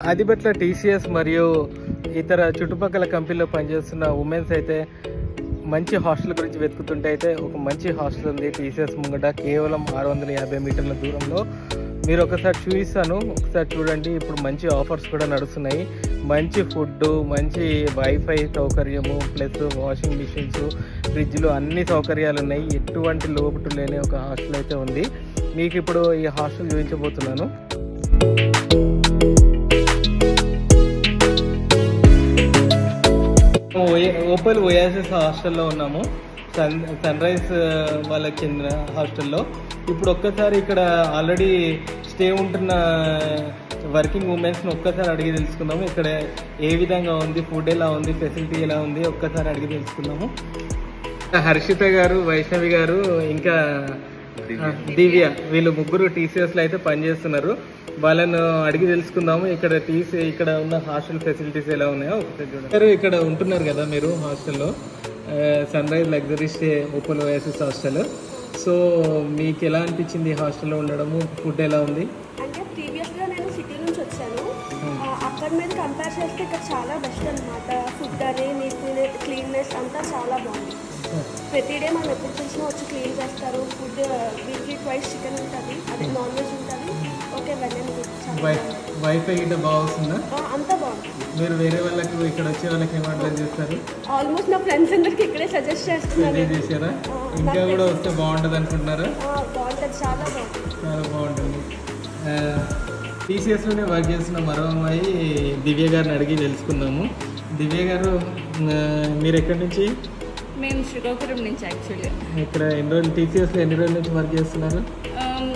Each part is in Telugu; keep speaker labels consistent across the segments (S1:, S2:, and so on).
S1: ఆదిబట్ల TCS మరియు ఇతర చుట్టుపక్కల కంపెనీలో పనిచేస్తున్న ఉమెన్స్ అయితే మంచి హాస్టల్ గురించి వెతుకుతుంటే అయితే ఒక మంచి హాస్టల్ ఉంది TCS ముంగట, కేవలం 650 మీటర్ల దూరంలో. మీరు ఒకసారి చూపిస్తాను, ఒకసారి చూడండి. ఇప్పుడు మంచి ఆఫర్స్ కూడా నడుస్తున్నాయి. మంచి ఫుడ్, మంచి వైఫై సౌకర్యము, ప్లస్ వాషింగ్ మిషన్స్, ఫ్రిడ్జ్లు, అన్ని సౌకర్యాలు ఉన్నాయి. ఎటువంటి లోటు లేని ఒక హాస్టల్ అయితే ఉంది. మీకు ఇప్పుడు ఈ హాస్టల్ చూపించబోతున్నాను. ఓపల్ ఓయాసిస్ హాస్టల్లో ఉన్నాము. సన్ రైజ్ వాళ్ళకి చెందిన హాస్టల్లో. ఇప్పుడు ఒక్కసారి ఇక్కడ ఆల్రెడీ స్టే ఉంటున్న వర్కింగ్ ఉమెన్స్ని ఒక్కసారి అడిగి తెలుసుకుందాము. ఇక్కడ ఏ విధంగా ఉంది, ఫుడ్ ఎలా ఉంది, ఫెసిలిటీ ఎలా ఉంది, ఒక్కసారి అడిగి తెలుసుకుందాము. హర్షిత గారు, వైష్ణవి గారు, ఇంకా దివ్య, వీళ్ళు ముగ్గురు TCSలో అయితే పనిచేస్తున్నారు. వాళ్ళను అడిగి తెలుసుకుందాము ఇక్కడ ఉన్న హాస్టల్ ఫెసిలిటీస్ ఎలా ఉన్నాయో ఒకసారి చూడండి. ఇక్కడ ఉంటున్నారు కదా మీరు హాస్టల్లో, Sunrise Luxury Stay Opal Oasis hostel. So మీకు ఎలా అనిపించింది హాస్టల్లో ఉండడము, ఫుడ్ ఎలా ఉంది?
S2: అంటే ప్రీవియస్గా నేను సిటీ నుంచి వచ్చాను, అక్కడ మీద కంపేర్ చేస్తే ఇక్కడ చాలా బెస్ట్ అనమాట. ఫుడ్ అని క్లీన్నెస్ అంతా చాలా బాగుంది. ప్రతి డే మనం ఎప్పుడు చూసినా వచ్చి క్లీన్ చేస్తారు. ఫుడ్ వీక్లీ ట్వైస్ చికెన్ ఉంటుంది, అది నాన్ వెజ్ ఉంటుంది. ఓకే, వెళ్ళండి.
S1: వైఫై గిట్ట బాగా వస్తుందా?
S2: అంతా బాగుంది.
S1: మీరు వేరే వాళ్ళకి ఇక్కడ వచ్చే వాళ్ళకి ఏం అడ్వైజ్ చేస్తారు?
S2: ఆల్మోస్ట్ నా ఫ్రెండ్స్ అందరికి ఇక్కడే సజెస్ట్ చేస్తున్నాను.
S1: చేశారా? ఇంకా కూడా వస్తే బాగుంటుంది అనుకుంటున్నారా?
S2: బాగుంటుంది, చాలా బాగుంటుంది.
S1: చాలా బాగుంటుంది. TCSలోనే వర్క్ చేస్తున్న మరో అమ్మాయి దివ్య గారిని అడిగి తెలుసుకుందాము. దివ్య గారు, మీరు ఎక్కడి నుంచి?
S3: మేము శ్రీకాకుళం నుంచి. యాక్చువల్లీ
S1: ఇక్కడ ఎన్ని రోజులు TCSలో ఎన్ని రోజుల నుంచి వర్క్ చేస్తున్నారు?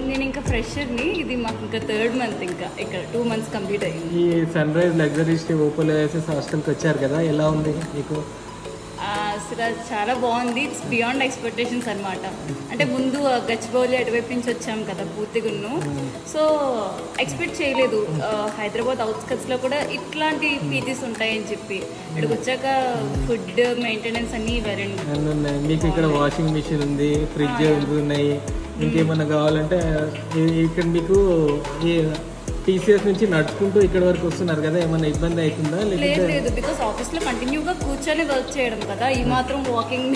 S3: నేను ఇంకా ఫ్రెషర్ని. ఇది మాకు ఇంకా 3rd మంత్, ఇంకా ఇక్కడ 2 months కంప్లీట్ అయ్యింది.
S1: ఈ Sunrise Luxury Stay Opal Oasis హాస్టల్కి వచ్చారు కదా, ఎలా ఉంది మీకు?
S3: అసలు చాలా బాగుంది. ఇట్స్ బియాండ్ ఎక్స్పెక్టేషన్స్ అనమాట. అంటే ముందు గచ్చిబౌలి అటువైపు నుంచి వచ్చాం కదా పూర్తిగున్ను. సో ఎక్స్పెక్ట్ చేయలేదు హైదరాబాద్ అవుట్స్కట్స్లో కూడా ఇట్లాంటి పీజీస్ ఉంటాయని చెప్పి. ఇక్కడికి వచ్చాక ఫుడ్ మెయింటెనెన్స్ అన్నీ వెరైటీ.
S1: మీకు ఇక్కడ వాషింగ్ మిషన్ ఉంది, ఫ్రిడ్జ్ ఉన్నాయి. ఇంకేమన్నా కావాలంటే ఇక్కడ మీకు ఈ TCS నుంచి నడుచుకుంటూ ఇక్కడ వరకు వస్తున్నారు కదా, ఏమన్నా ఇబ్బంది అవుతుందా?
S3: లేదు, బికాస్ ఆఫీస్లో కంటిన్యూగా కూర్చొని వర్క్ చేయడం కదా, ఈ మాత్రం వాకింగ్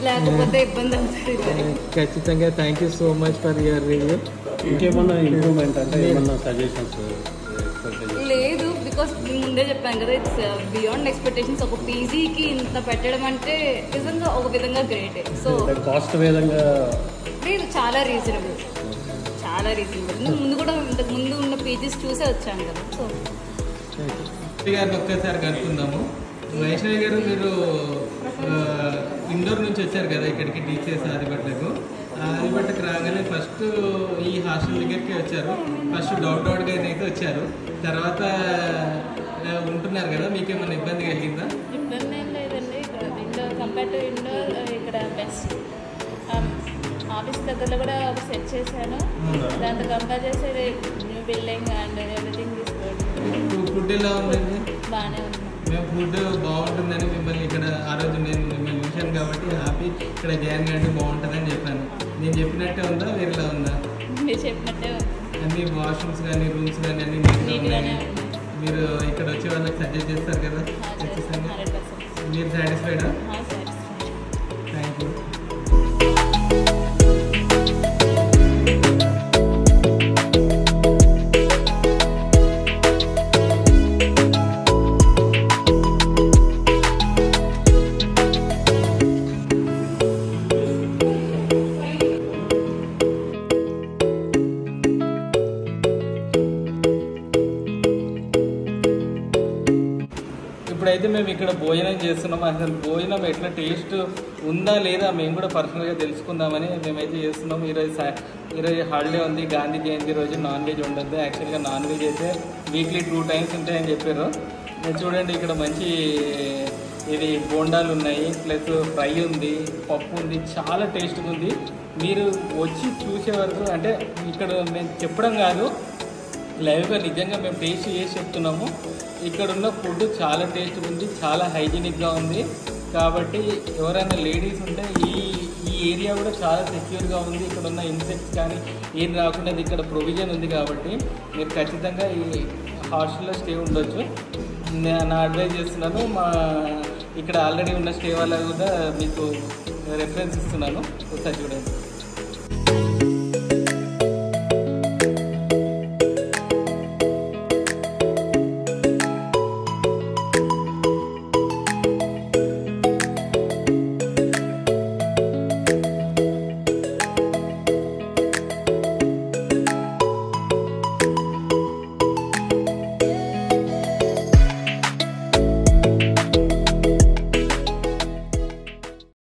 S3: లేకపోతే ఇబ్బంది అవుతుంది.
S1: ఖచ్చితంగా. Thank you so much for your review.
S4: ఇంకేమన్నా ఇంప్రూవ్మెంట్ అంటే ఏమన్నా సజెషన్స్?
S3: లేదు, బికాస్ ముందే చెప్పాను కదా, ఇట్స్ బియాండ్ ఎక్స్పెక్టేషన్స్. ఒక పీజీకి ఇంత పెట్టడం అంటే నిజంగా ఒక విధంగా గ్రేట్. సో
S4: కాస్ట్ విధంగా
S3: లేదు, చాలా రీజనబుల్. ముందు కూడా ఇంతకు ముందు ఉన్న పీజీస్ చూసే వచ్చాను కదా. సో
S1: గారిని ఒక్కసారి కనుక్కుందాము. వైష్ణవి గారు, మీరు ఇండోర్ నుంచి వచ్చారు కదా ఇక్కడికి TCS ఆదిబట్లకు. ఆదిబట్టకు రాగానే ఫస్ట్ ఈ హాస్టల్ దగ్గరికి వచ్చారు. ఫస్ట్ డౌట్గా అయితే వచ్చారు, తర్వాత ఉంటున్నారు కదా, మీకేమైనా ఇబ్బంది కలిగిందా?
S3: ఇబ్బంది ఏం లేదండి. ఇండోర్ కంపేర్ టు ఇండోర్ ఇక్కడ బెస్ట్. ఆఫీస్ దగ్గరలో కూడా ఒక సెట్ చేశాను, దాంతో కంపేర్ చేసేది న్యూ బిల్డింగ్ అండ్ ఎవ్రీథింగ్ తీసుకోండి.
S1: ఫుడ్ ఎలా ఉందండి?
S3: బాగానే ఉంది.
S1: మేము ఫుడ్ బాగుంటుందని మిమ్మల్ని ఇక్కడ ఆ రోజు నేను మిమ్మల్ని చూశాను కాబట్టి హ్యాపీ, ఇక్కడ జాయిన్ కంటే బాగుంటుందని చెప్పాను. నేను చెప్పినట్టే ఉందా, వేరేలా ఉందా?
S3: మీరు చెప్పినట్టే ఉంది.
S1: అన్ని వాష్రూమ్స్ కానీ రూమ్స్ కానీ అన్ని
S3: నీట్గానే ఉంది.
S1: మీరు ఇక్కడ వచ్చే వాళ్ళకి సజెస్ట్ చేస్తారు కదా, ఖచ్చితంగా. మీరు సాటిస్ఫైడా? Thank you. ఇప్పుడైతే మేము ఇక్కడ భోజనం చేస్తున్నాం. అసలు భోజనం ఎట్లా టేస్ట్ ఉందా లేదా మేము కూడా పర్సనల్గా తెలుసుకుందామని మేమైతే చేస్తున్నాం. ఈరోజు హాలిడే ఉంది, గాంధీ జయంతి రోజు నాన్ వెజ్ ఉండద్దు. యాక్చువల్గా నాన్ వెజ్ అయితే వీక్లీ 2 times ఉంటాయని చెప్పారు. చూడండి, ఇక్కడ మంచి ఇది బోండాలు ఉన్నాయి, ప్లస్ ఫ్రై ఉంది, పప్పు ఉంది, చాలా టేస్ట్గా ఉంది. మీరు వచ్చి చూసే వరకు, అంటే ఇక్కడ మేము చెప్పడం కాదు, లైవ్గా నిజంగా మేము టేస్ట్ చేసి చెప్తున్నాము. ఇక్కడ ఉన్న ఫుడ్ చాలా టేస్ట్గా ఉంది, చాలా హైజీనిక్గా ఉంది. కాబట్టి ఎవరైనా లేడీస్ ఉంటే ఈ ఏరియా కూడా చాలా సెక్యూర్గా ఉంది. ఇక్కడ ఉన్న ఇన్సెక్ట్స్ కానీ ఏం రాకుండా ఇక్కడ ప్రొవిజన్ ఉంది. కాబట్టి మీరు ఖచ్చితంగా ఈ హాస్టల్లో స్టే ఉండొచ్చు. నేను అడ్వైజ్ చేస్తున్నాను. మా ఇక్కడ ఆల్రెడీ ఉన్న స్టే వాళ్ళ కూడా మీకు రెఫరెన్స్ ఇస్తున్నాను, ఒకసారి చూడండి.